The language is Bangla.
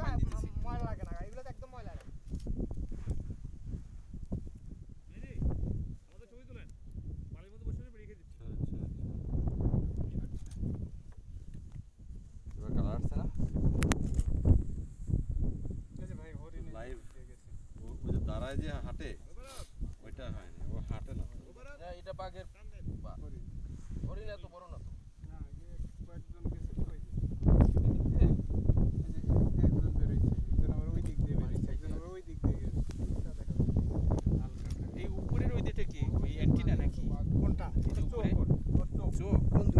পানি দিতেছি ময়লা লাগে না এগুলো তো একদম ময়লা লাগে আমাদের ছবি তুলেন বাড়ির মধ্যে বসে বেরিয়ে খেয়ে দিচ্ছি এবার কালার আসছে না ভাই হরিণ লাইভ ওই যে দাঁড়ায় যে হাঁটে ওইটা হয় না ও হাঁটে না এটা বাঘের হরিণ এত বড় না তো না কয়েকজন গেছে তো ওই একজন বেরোইছে একজন আবার ওই দিক দিয়ে বেরোইছে একজন আবার ওই দিক দিয়ে গেছে এই উপরের ওই দিকটা কি ওই অ্যান্টিনা নাকি কোনটা এই যে উপরে চোখ চোখ